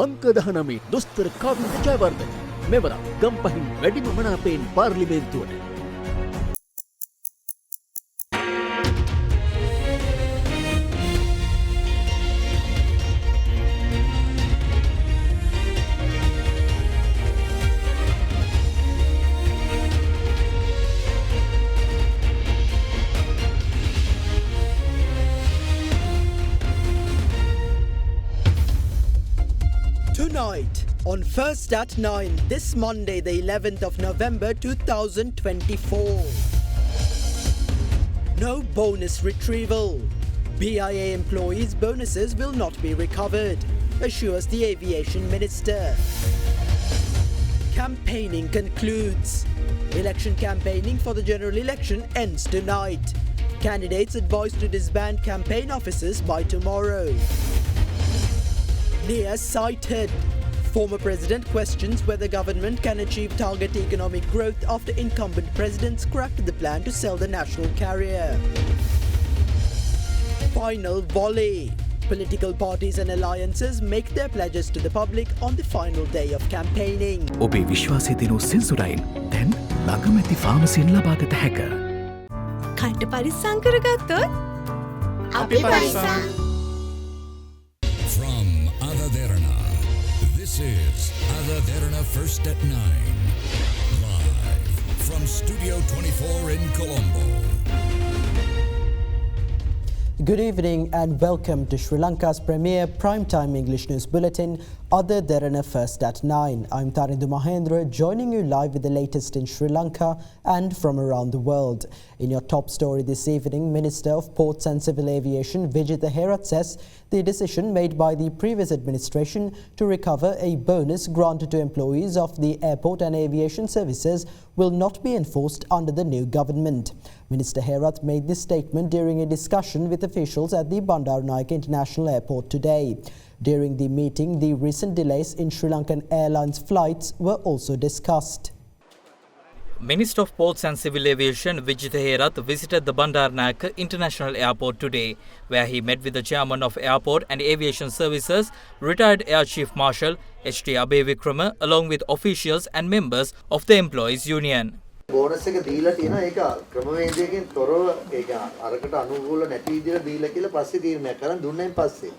අංක 19 දොස්තර කාවින්ද ජයවර්ධන මෙවර ගම්පහින් වැඩිම මනාපයෙන් පාර්ලිමේන්තුවට. Tonight, on First at 9, this Monday, the 11th of November 2024. No bonus retrieval. BIA employees' bonuses will not be recovered, assures the Aviation Minister. Campaigning concludes. Election campaigning for the general election ends tonight. Candidates advised to disband campaign offices by tomorrow. Near-sighted. Former president questions whether government can achieve target economic growth after incumbent president scrapped the plan to sell the national carrier. Final volley. Political parties and alliances make their pledges to the public on the final day of campaigning. ඔබේ විශ්වාසය දෙනු සෙන්සුරයින් දැන් ළඟම ඇති ෆාමසියෙන් ලබා ගත හැක. කට පරිස්සම් කරගත්තොත් අපි පරිස්සම්. From Derana, this is Derana First at 9, live from Studio 24 in Colombo. Good evening and welcome to Sri Lanka's premier primetime English news bulletin, Derana First at 9. I'm Tarindu Mahendra, joining you live with the latest in Sri Lanka and from around the world. In your top story this evening, Minister of Ports and Civil Aviation Vijitha Herath says the decision made by the previous administration to recover a bonus granted to employees of the airport and aviation services will not be enforced under the new government. Minister Herath made this statement during a discussion with officials at the Bandaranaike International Airport today. During the meeting, the recent delays in Sri Lankan Airlines flights were also discussed. Minister of Ports and Civil Aviation Vijitha Herath visited the Bandaranaike International Airport today, where he met with the chairman of Airport and Aviation Services, retired Air Chief Marshal H.T. Abevikrama, along with officials and members of the Employees Union. Bonus එක දීලා තියෙනවා ඒක ක්‍රමවේදයකින් තොරව ඒක අරකට අනුකූල නැති විදිහට දීලා කියලා පස්සේ තීරණයක් කරන් දුන්නායින් පස්සේ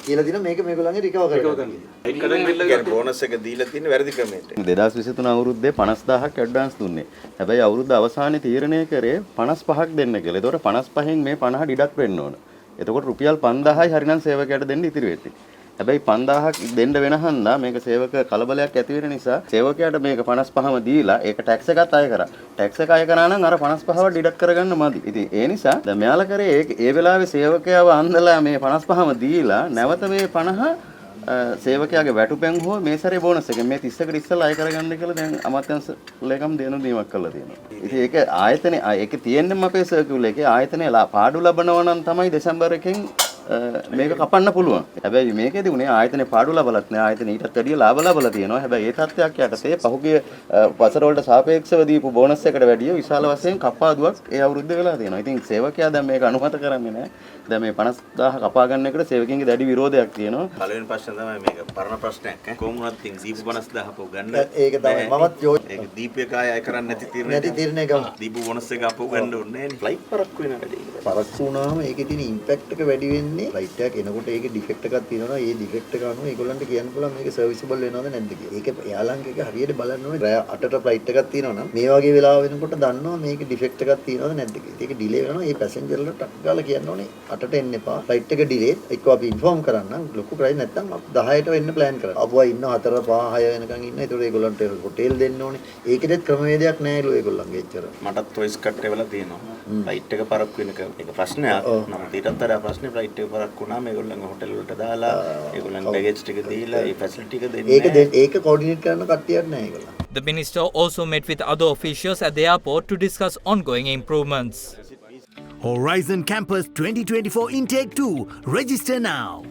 කියලා දින මේක මේගොල්ලන්ගේ රිකවර් කරගන්න. ඒකට බෝනස් එක දීලා තියෙන වැරදි ක්‍රමයට. 2023 අවුරුද්දේ 50000ක් ඇඩ්වාන්ස් දුන්නේ. හැබැයි අවුරුද්ද අවසානයේ තීරණය කරේ 55ක් දෙන්න කියලා. ඒතකොට 55න් මේ 50 ඩිඩක්ට් වෙන්න ඕන. එතකොට රුපියල් 5000යි හරිනම් සේවකයාට දෙන්න ඉතිරි වෙන්නේ. හැබැයි 5000ක් දෙන්න වෙන හන්දා මේක සේවක කලබලයක් ඇති වෙන නිසා සේවකයාට මේක 55ම දීලා ඒක ටැක්ස් එකත් අය කරා. ටැක්ස් එක අය කරා නම් අර 55ව ඩිඩක්ට් කරගන්න මදි. ඉතින් ඒ නිසා දැන් මෙයාලා කරේ ඒ වෙලාවේ සේවකයාව අන්දලා මේ 55ම දීලා නැවත මේ 50 සේවකයාගේ වැටුපෙන් හෝ මේ සැරේ බෝනස් එකෙන් මේ 30කට ඉස්සෙල්ලා අය කරගන්න කියලා දැන් අමාත්‍යාංශ ලේකම් දෙනු දීමක් කරලා තියෙනවා. ඉතින් ඒක ආයතනේ ඒකේ තියෙන්නම අපේ සර්කියුලර් එකේ ආයතනේ පාඩු ලබනවා නම් තමයි දෙසැම්බර් එකෙන් මේක කපන්න පුළුවන්. හැබැයි මේකේදී උනේ ආයතනේ පාඩු ලබලත් නෑ. ආයතනේ ඊටත් වැඩිය ලාභ ලබලා තියෙනවා. හැබැයි ඒ තත්ත්වයක් යටතේ පහුගිය වසර වලට සාපේක්ෂව දීපු බෝනස් එකට වැඩිය විශාල වශයෙන් කපාදුවක් ඒ අවුරුද්දේ වෙලා තියෙනවා. ඉතින් සේවකයා දැන් මේක අනුමත කරන්නේ නෑ. දැන් මේ 50000 කපා ගන්න එකට සේවකයන්ගේ දැඩි විරෝධයක් තියෙනවා. පළවෙනි ප්‍රශ්නේ තමයි මේක පරණ ප්‍රශ්නයක් ඈ. කොහොම වුණත් තින් දීපු 50000 අපෝ ගන්න. ඒක තමයි මමත් ඒක දීපේක අය කරන්නේ නැති තීරණය ගමු. දීපු බෝනස් එක අපෝ ගන්න ඕනේ නෑනේ. ෆ්ලයිට් පරක්කු වෙන වැඩේ. පරක්කු වුණාම ඒකේ තියෙන ඉම්පැක්ට් එක වැඩි වෙන්නේ ෆ්ලයිට් එකක් එනකොට ඒකේ ඩිෆෙක්ට් එකක් තියෙනවා. ඒ ඩිෆෙක්ට් එක අනුව ඒගොල්ලන්ට කියන්න පුළුවන් මේක සර්විසබල් වෙනවද නැද්ද කියලා. ඒක එයාලන්ගේ එක හරියට බලන්න ඕනේ. රෑ 8ට ෆ්ලයිට් එකක් තියෙනවා නම් මේ වගේ වෙලාව වෙනකොට දන්නවා මේක ඩිෆෙක්ට් එකක් තියෙනවද නැද්ද කියලා. ඒක ඩිලේ වෙනවා. ඒ පැසෙන්ජර්ලට ටක් ගාලා කියන්න ඕනේ 8ට එන්න එපා. ෆ්ලයිට් එක ඩිලේ එක්ක අපි ඉන්ෆෝම් කරන්න ලොකු ප්‍රයිස් නැත්තම් 10ට වෙන්න ප්ලෑන් කරන්න. අපුවා ඉන්න 4 5 6 වෙනකන් ඉන්න. ඒතකොට ඒගොල්ලන්ට හොටෙල් දෙන්න ඕනේ. ඒකෙත් ක්‍රමවේදයක් නැහැලු ඒගොල්ලන්ගේ එච්චර. මටත් වොයිස් කට් වෙලා තියෙනවා. ෆ්ලයිට් එක පරක්කු වෙනක ඒක ප්‍රශ්නයක්. නමුත් ඊටත් වඩා ප්‍රශ්නේ ෆ්ලයිට් එක පරක්කු වුණාම ඒගොල්ලන්ගේ හොටෙල් වලට දාලා ඒගොල්ලන්ගේ බෑගේජ් ටික දීලා ඒ ෆැසිලිටි එක දෙන්නේ. ඒක කෝඩිනේට් කරන්න කට්ටියක් නැහැ ඒගොල්ලන්. The minister also met with other officials at the airport to discuss ongoing improvements. Horizon Campus 2024 Intake 2. Register now.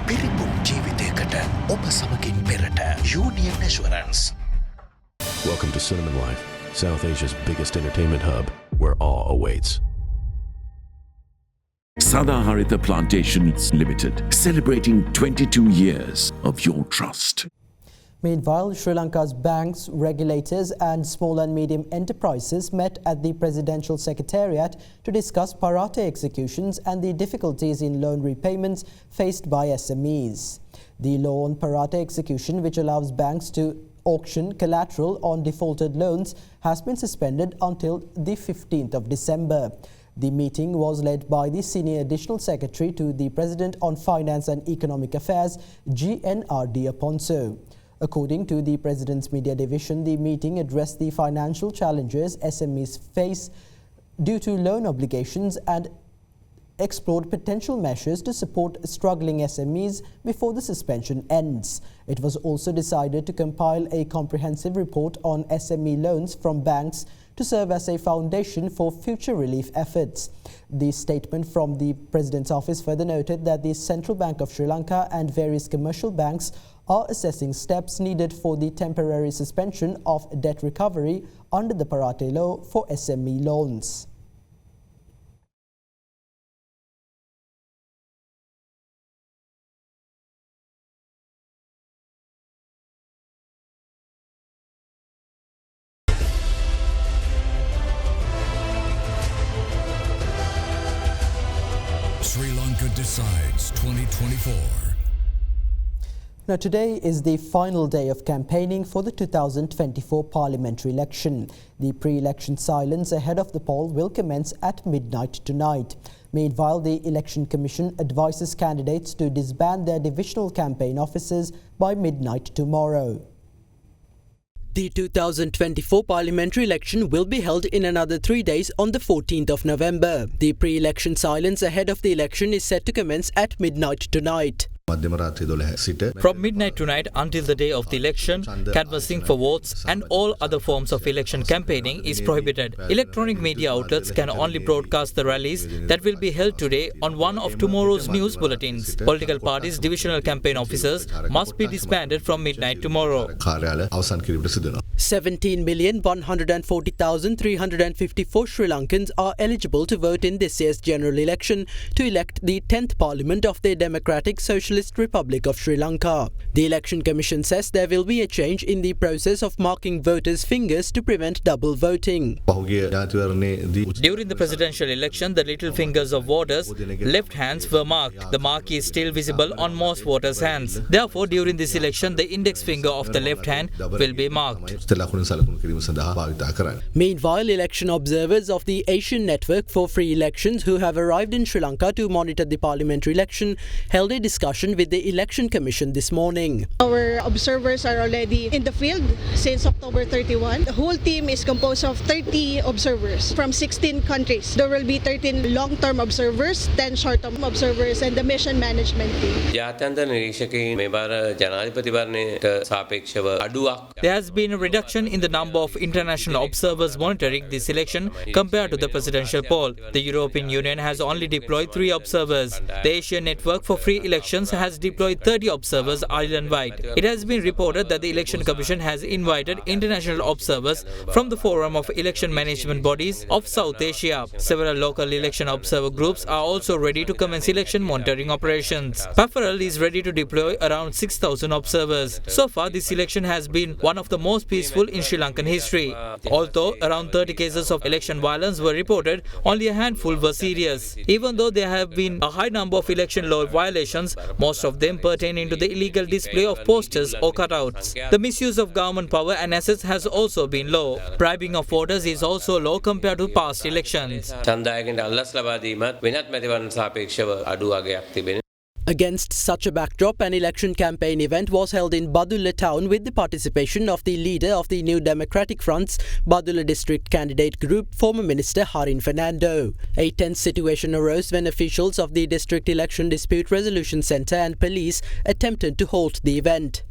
පිරිපුන් ජීවිතයකට ඔබ සමගින් පෙරට Union Assurance. Welcome to Cinnamon Life, South Asia's biggest entertainment hub, where awe awaits. Sadaharita Plantations Limited, celebrating 22 years of your trust. Meanwhile, Sri Lanka's banks, regulators and small and medium enterprises met at the Presidential Secretariat to discuss parate executions and the difficulties in loan repayments faced by SMEs. The law on parate execution, which allows banks to auction collateral on defaulted loans, has been suspended until the 15th of December. The meeting was led by the Senior Additional Secretary to the President on Finance and Economic Affairs, GNRD Aponso. According to the President's Media Division, the meeting addressed the financial challenges SMEs face due to loan obligations and explored potential measures to support struggling SMEs before the suspension ends. It was also decided to compile a comprehensive report on SME loans from banks to serve as a foundation for future relief efforts. The statement from the President's office further noted that the Central Bank of Sri Lanka and various commercial banks are assessing steps needed for the temporary suspension of debt recovery under the parate law for SME loans. Sri Lanka decides 2024. Now, today is the final day of campaigning for the 2024 parliamentary election. The pre-election silence ahead of the poll will commence at midnight tonight. Meanwhile, the Election Commission advises candidates to disband their divisional campaign offices by midnight tomorrow. The 2024 parliamentary election will be held in another 3 days on the 14th of November. The pre-election silence ahead of the election is set to commence at midnight tonight. From midnight tonight until the day of the election, canvassing for votes and all other forms of election campaigning is prohibited. Electronic media outlets can only broadcast the rallies that will be held today on one of tomorrow's news bulletins. Political parties' divisional campaign officers must be disbanded from midnight tomorrow. 17,140,354 Sri Lankans are eligible to vote in this year's general election to elect the 10th Parliament of the Democratic Socialist Republic of Sri Lanka. The Election Commission says there will be a change in the process of marking voters' fingers to prevent double voting. During the presidential election, the little fingers of voters' left hands were marked. The mark is still visible on most voters' hands. Therefore, during this election, the index finger of the left hand will be marked. Meanwhile, election observers of the Asian Network for Free Elections who have arrived in Sri Lanka to monitor the parliamentary election held a discussion with the Election Commission this morning. Our observers are already in the field since October 31. The whole team is composed of 30 observers from 16 countries. There will be 13 long-term observers, 10 short-term observers, and the mission management team. There has been a reduction in the number of international observers monitoring this election compared to the presidential poll. The European Union has only deployed 3 observers. The Asian Network for Free Elections has deployed 30 observers island-wide. It has been reported that the Election Commission has invited international observers from the Forum of Election Management Bodies of South Asia. Several local election observer groups are also ready to commence election monitoring operations. PAFRL is ready to deploy around 6,000 observers. So far, this election has been one of the most peaceful in Sri Lankan history. Although around 30 cases of election violence were reported, only a handful were serious. Even though there have been a high number of election law violations, most of them pertaining to the illegal display of posters or cutouts. The misuse of government power and assets has also been low. Bribing of voters is also low compared to past elections. Against such a backdrop, an election campaign event was held in Badulla town with the participation of the leader of the New Democratic Front's Badulla district candidate group, former Minister Harin Fernando. A tense situation arose when officials of the District Election Dispute Resolution Centre and police attempted to halt the event.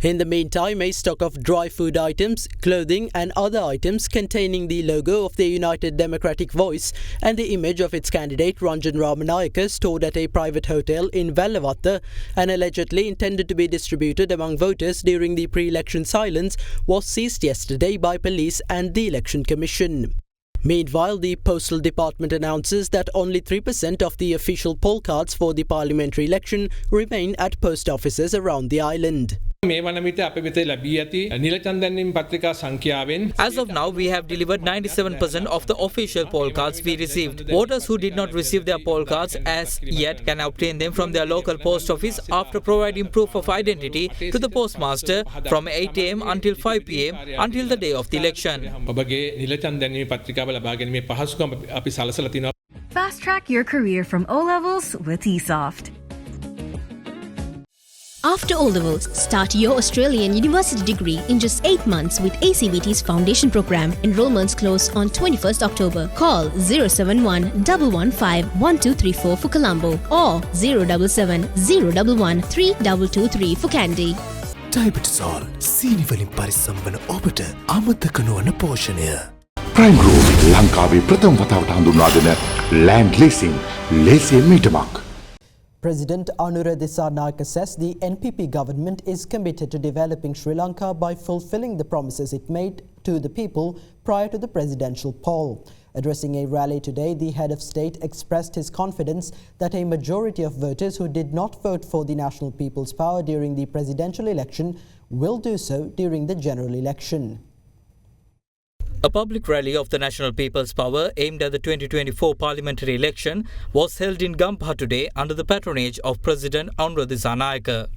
In the meantime, a stock of dry food items, clothing and other items containing the logo of the United Democratic Voice and the image of its candidate Ranjan Ramanayake stored at a private hotel in Vellavatta and allegedly intended to be distributed among voters during the pre-election silence was seized yesterday by police and the Election Commission. Meanwhile, the Postal Department announces that only 3% of the official poll cards for the parliamentary election remain at post offices around the island. As of now, we have delivered 97% of the official poll cards we received. Voters who did not receive their poll cards as yet can obtain them from their local post office after providing proof of identity to the postmaster from 8 am until 5 pm until the day of the election. Fast track your career from O-levels with eSoft. After O-levels, start your Australian university degree in just 8 months with ACBT's Foundation Program. Enrollments close on 21st October. Call 071 115 1234 for Colombo or 077 011 3223 for Kandy. ඩයබටිසෝල් සීනිවලින් පරිස්සම්වන ඔබට අමතක නොවන පෝෂණය. Prime Group ලංකාවේ ප්‍රථම වතාවට හඳුන්වා දෙන land leasing ලේසියෙන් මීටමක්. President Anura Dissanayake says the NPP government is committed to developing Sri Lanka by fulfilling the promises it made to the people prior to the presidential poll. Addressing a rally today, the head of state expressed his confidence that a majority of voters who did not vote for the National People's Power during the presidential election will do so during the general election. A public rally of the National People's Power aimed at the 2024 parliamentary election was held in Gampaha today under the patronage of President Anura Dissanayake.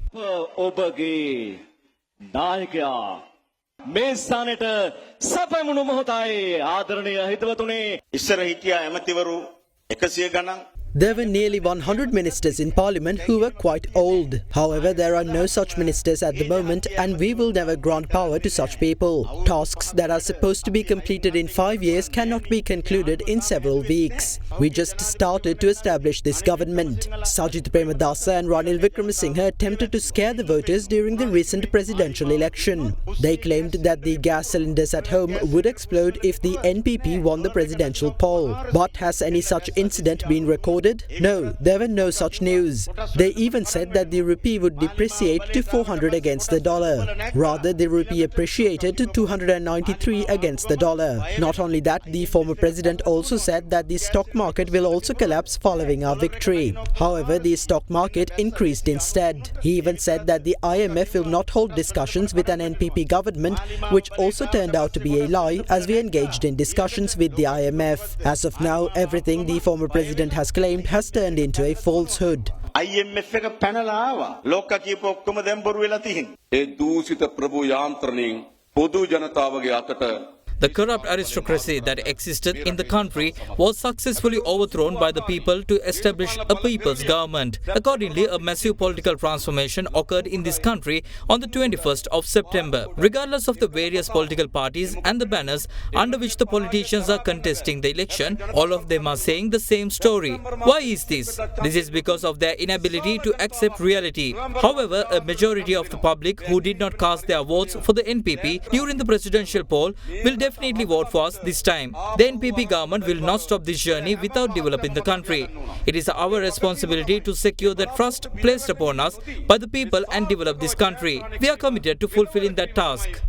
There were nearly 100 ministers in Parliament who were quite old. However, there are no such ministers at the moment and we will never grant power to such people. Tasks that are supposed to be completed in 5 years cannot be concluded in several weeks. We just started to establish this government. Sajith Premadasa and Ranil Wickramasinghe attempted to scare the voters during the recent presidential election. They claimed that the gas cylinders at home would explode if the NPP won the presidential poll. But has any such incident been recorded? No, there were no such news. They even said that the rupee would depreciate to 400 against the dollar. Rather, the rupee appreciated to 293 against the dollar. Not only that, the former president also said that the stock market will also collapse following our victory. However, the stock market increased instead. He even said that the IMF will not hold discussions with an NPP government, which also turned out to be a lie as we engaged in discussions with the IMF. As of now, everything the former president has claimed has turned into a falsehood. IMF එක පැනලා ආවා. ලෝක කියපු ඔක්කොම දැන් බොරු වෙලා තියෙන්නේ. ඒ දූෂිත ප්‍රභු යාන්ත්‍රණයෙන් පොදු ජනතාවගේ අතට The corrupt aristocracy that existed in the country was successfully overthrown by the people to establish a people's government. Accordingly, a massive political transformation occurred in this country on the 21st of September. Regardless of the various political parties and the banners under which the politicians are contesting the election, all of them are saying the same story. Why is this? This is because of their inability to accept reality. However, a majority of the public who did not cast their votes for the NPP during the presidential poll will definitely vote for us this time. The NPP government will not stop this journey without developing the country. It is our responsibility to secure the trust placed upon us by the people and develop this country. We are committed to fulfilling that task.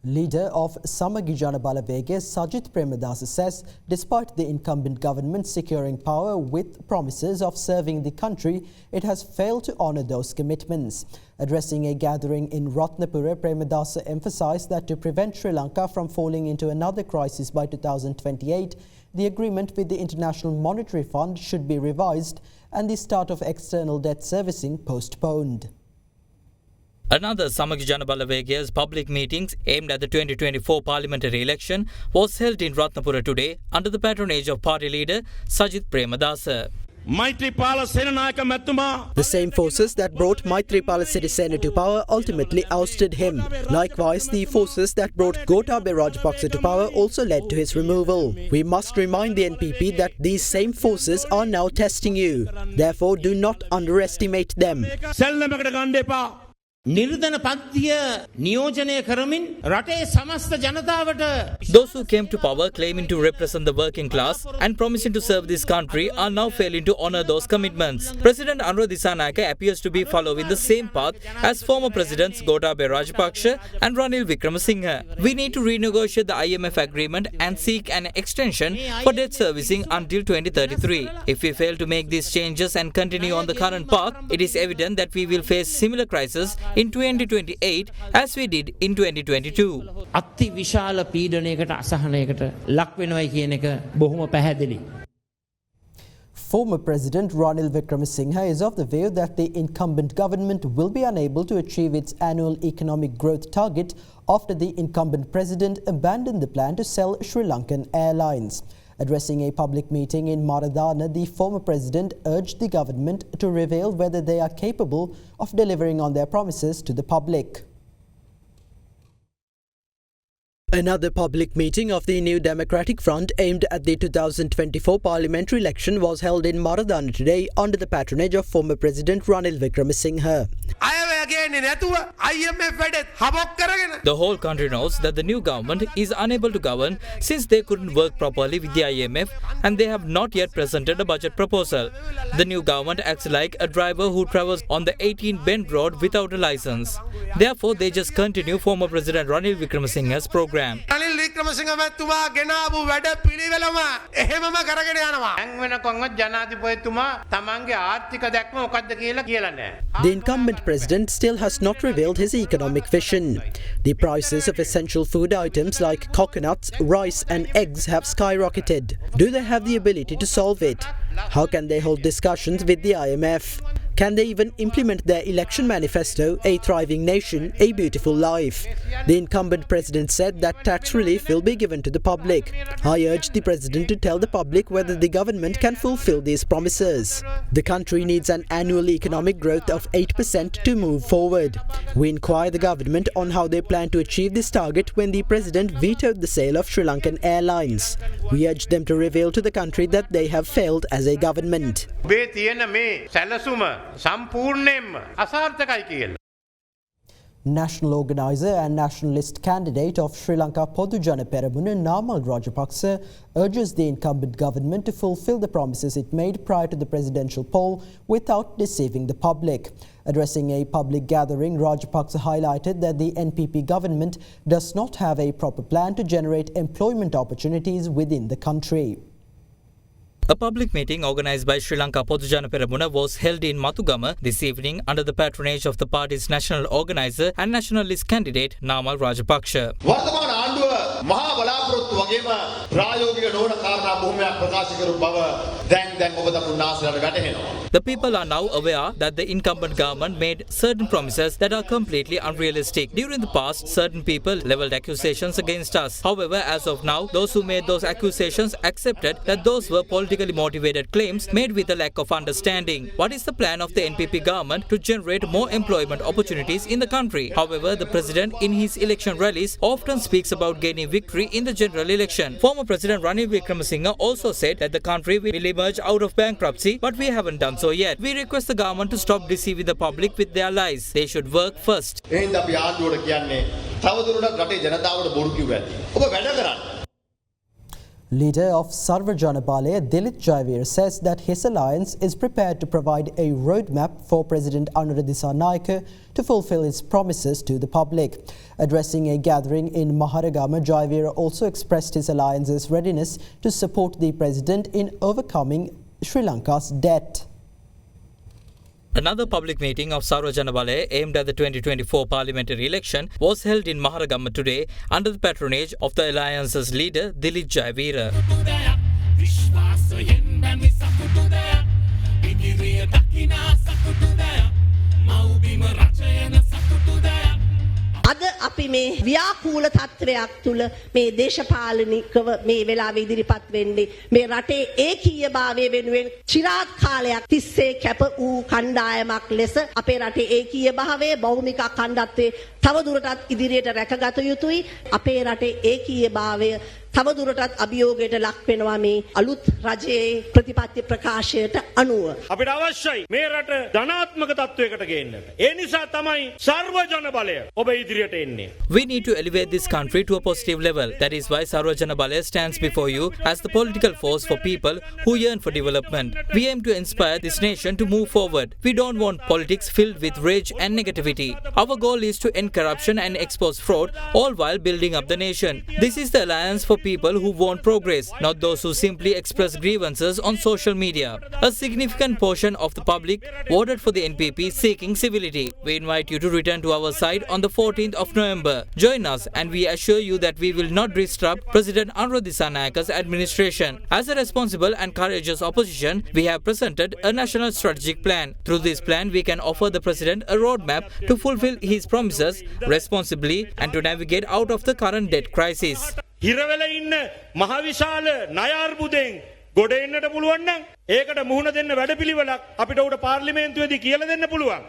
Leader of Sarvajana Balaya, Sajith Premadasa says despite the incumbent government securing power with promises of serving the country, it has failed to honour those commitments. Addressing a gathering in Ratnapura, Premadasa emphasised that to prevent Sri Lanka from falling into another crisis by 2028, the agreement with the International Monetary Fund should be revised and the start of external debt servicing postponed. Another Sarvajana Balaya's public meetings aimed at the 2024 parliamentary election was held in Ratnapura today under the patronage of party leader Sajith Premadasa. The same forces that brought Maithripala Sirisena to power ultimately ousted him. Likewise, the forces that brought Gotabaya Rajapaksa to power also led to his removal. We must remind the NPP that these same forces are now testing you. Therefore, do not underestimate them. නිර්ධන පද්ධතිය නියෝජනය කරමින් රටේ සමස්ත ජනතාවට Those who came to power claiming to represent the working class and promising to serve this country are now failing to honor those commitments. President Anura Dissanayake appears to be following the same path as former presidents Gotabaya Rajapaksa and Ranil Wickremesinghe. We need to renegotiate the IMF agreement and seek an extension for debt servicing until 2033. If we fail to make these changes and continue on the current path, it is evident that we will face similar crises in 2028 as we did in 2022. අති විශාල පීඩනයකට අසහනයකට ලක් වෙනවයි කියන එක බොහොම පැහැදිලි. Former President Ranil Wickremesinghe is of the view that the incumbent government will be unable to achieve its annual economic growth target after the incumbent president abandoned the plan to sell Sri Lankan Airlines. Addressing a public meeting in Maradana, the former president urged the government to reveal whether they are capable of delivering on their promises to the public. Another public meeting of the New Democratic Front aimed at the 2024 parliamentary election was held in Maradana today under the patronage of former President Ranil Wickremesinghe. The whole country knows that the new government is unable to govern since they couldn't work properly with the IMF and they have not yet presented a budget proposal. The new government acts like a driver who travels on the 18 Bend Road without a license. Therefore, they just continue former President Ranil Wickremesinghe's program. Ranil Wickremesinghe මැතිතුමා ගෙනාවු වැඩ පිළිවෙලම එහෙමම කරගෙන යනවා. දැන් වෙනකොන්ම ජනාධිපතිතුමා තමන්ගේ ආර්ථික දැක්ම මොකක්ද කියලා කියලා නැහැ. The incumbent president still has not revealed his economic vision. The prices of essential food items like coconuts, rice and eggs have skyrocketed. Do they have the ability to solve it? How can they hold discussions with the IMF? Can they even implement their election manifesto, A Thriving Nation, A Beautiful Life? The incumbent president said that tax relief will be given to the public. I urge the president to tell the public whether the government can fulfill these promises. The country needs an annual economic growth of 8% to move forward. We inquire the government on how they plan to achieve this target when the president vetoed the sale of Sri Lankan Airlines. We urge them to reveal to the country that they have failed as a government. National organiser and nationalist candidate of Sri Lanka Podujana Peramuna Namal Rajapaksa urges the incumbent government to fulfill the promises it made prior to the presidential poll without deceiving the public. Addressing a public gathering, Rajapaksa highlighted that the NPP government does not have a proper plan to generate employment opportunities within the country. A public meeting organised by Sri Lanka Podujana Peramuna was held in Matugama this evening under the patronage of the party's national organiser and nationalist candidate Namal Rajapaksa. The people are now aware that the incumbent government made certain promises that are completely unrealistic. During the past, certain people levelled accusations against us. However, as of now, those who made those accusations accepted that those were politically motivated claims made with a lack of understanding. What is the plan of the NPP government to generate more employment opportunities in the country? However, the president in his election rallies often speaks about gaining victory in the general election. Former President Ranil Wickremesinghe also said that the country will emerge out of bankruptcy, but we haven't done so yet. We request the government to stop deceiving the public with their lies. They should work first. Leader of Sarvajana Balaya, Dilip Jayavir, says that his alliance is prepared to provide a roadmap for President Anura Dissanayake to fulfill his promises to the public. Addressing a gathering in Maradana, Jayavir also expressed his alliance's readiness to support the president in overcoming Sri Lanka's debt. Another public meeting of Sarvajana Balaya aimed at the 2024 parliamentary election was held in Maradana today under the patronage of the alliance's leader Dilip Jayavir. අද අපි මේ ව්‍යාකූල තත්ත්වයක් තුල මේ දේශපාලනිකව මේ වෙලාවෙ ඉදිරිපත් වෙන්නේ මේ රටේ ඒකීයභාවය වෙනුවෙන් চিරාත් කාලයක් තිස්සේ කැප වූ කණ්ඩායමක් ලෙස අපේ රටේ ඒකීයභාවය බෞද්ධික අඛණ්ඩත්වයේ තව දුරටත් ඉදිරියට රැකගත යුතුයි අපේ රටේ ඒකීයභාවය තවදුරටත් අභියෝගයට ලක් වෙනවා මේ අලුත් රජයේ ප්‍රතිපත්ති ප්‍රකාශයට අනුව. අපිට අවශ්‍යයි මේ රට ධනාත්මක තත්වයකට ගේන්නට. ඒ නිසා තමයි සර්වජන බලය ඔබ ඉදිරියට එන්නේ. We need to elevate this country to a positive level. That is why Sarvajana Balaya stands before you as the political force for people who yearn for development. We aim to inspire this nation to move forward. We don't want politics filled with rage and negativity. Our goal is to end corruption and expose fraud, all while building up the nation. This is the alliance for people who want progress, not those who simply express grievances on social media. A significant portion of the public voted for the NPP seeking civility. We invite you to return to our side on the 14th of November. Join us and we assure you that we will not disrupt President Anura Dissanayaka's administration. As a responsible and courageous opposition, we have presented a national strategic plan. Through this plan, we can offer the President a roadmap to fulfill his promises responsibly and to navigate out of the current debt crisis. හිරවෙල ඉන්න මහවිශාල ණයාර්බුදෙන් ගොඩ එන්නට පුළුවන් නම් ඒකට මුහුණ දෙන්න වැඩපිළිවෙලක් අපිට උඩ පාර්ලිමේන්තුවේදී කියලා දෙන්න පුළුවන්.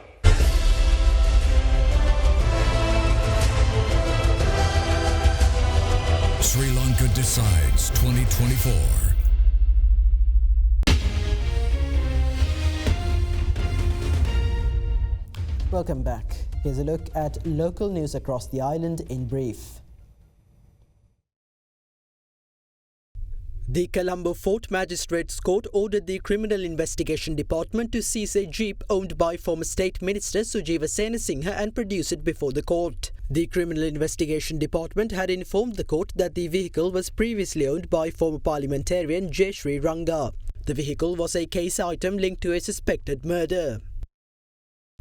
Sri Lanka decides 2024. Welcome back. Here's a look at local news across the island in brief. The Colombo Fort Magistrates Court ordered the Criminal Investigation Department to seize a jeep owned by former State Minister Sujiva Senasinghe and produce it before the court. The Criminal Investigation Department had informed the court that the vehicle was previously owned by former parliamentarian Jayashree Ranga. The vehicle was a case item linked to a suspected murder.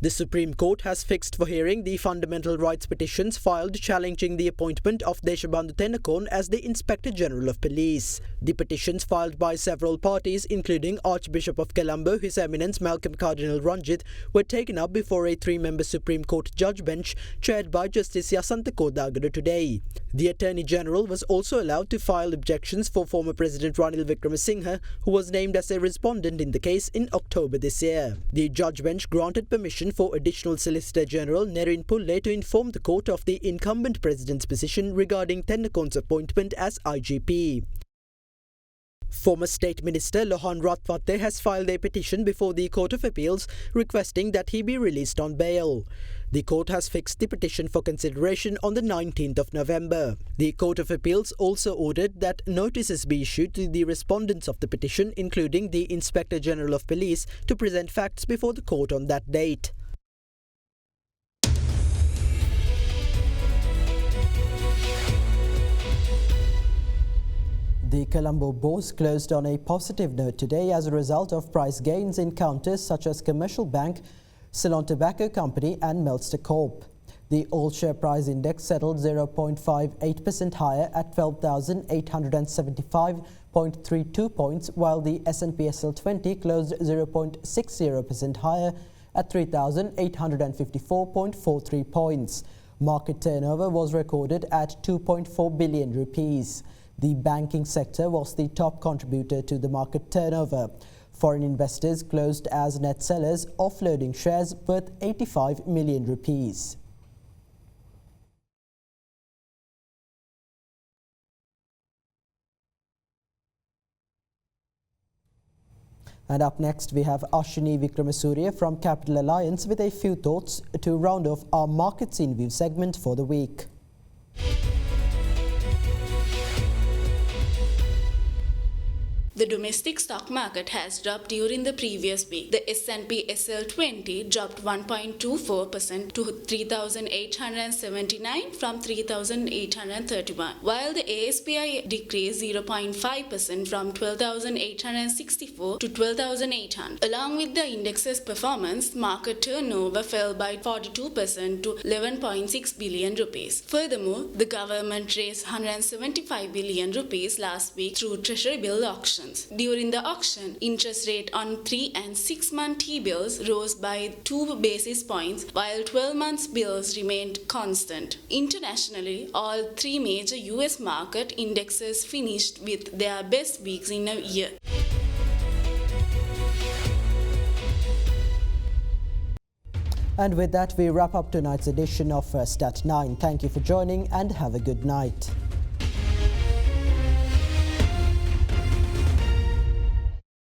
The Supreme Court has fixed for hearing the fundamental rights petitions filed challenging the appointment of Deshabandhu Tennakoon as the Inspector General of Police. The petitions filed by several parties, including Archbishop of Colombo, His Eminence Malcolm Cardinal Ranjith, were taken up before a three-member Supreme Court judge bench chaired by Justice Yasantha Kodagara today. The Attorney General was also allowed to file objections for former President Ranil Wickremesinghe, who was named as a respondent in the case in October this year. The judge bench granted permission for Additional Solicitor General Nerin Pulle to inform the court of the incumbent president's position regarding Tennakoon's appointment as IGP. Former State Minister Lohan Ratwatte has filed a petition before the Court of Appeals requesting that he be released on bail. The court has fixed the petition for consideration on the 19th of November. The Court of Appeals also ordered that notices be issued to the respondents of the petition, including the Inspector General of Police, to present facts before the court on that date. The Colombo Bourse closed on a positive note today as a result of price gains in counters such as Commercial Bank, Ceylon Tobacco Company and Melster Corp. The all-share price index settled 0.58% higher at 12,875.32 points, while the S&P SL20 closed 0.60% higher at 3,854.43 points. Market turnover was recorded at 2.4 billion rupees. The banking sector was the top contributor to the market turnover. Foreign investors closed as net sellers, offloading shares worth 85 million rupees. And up next, we have Ashini Vikramasuriya from Capital Alliance with a few thoughts to round off our Markets in View segment for the week. The domestic stock market has dropped during the previous week. The S&P SL20 dropped 1.24% to 3,879 from 3,831, while the ASPI decreased 0.5% from 12,864 to 12,800. Along with the index's performance, market turnover fell by 42% to 11.6 billion rupees. Furthermore, the government raised 175 billion rupees last week through treasury bill auctions. During the auction, interest rate on 3 and 6 month T-bills rose by 2 basis points, while 12 month bills remained constant. Internationally, all three major US market indexes finished with their best weeks in a year. And with that, we wrap up tonight's edition of First at 9. Thank you for joining and have a good night.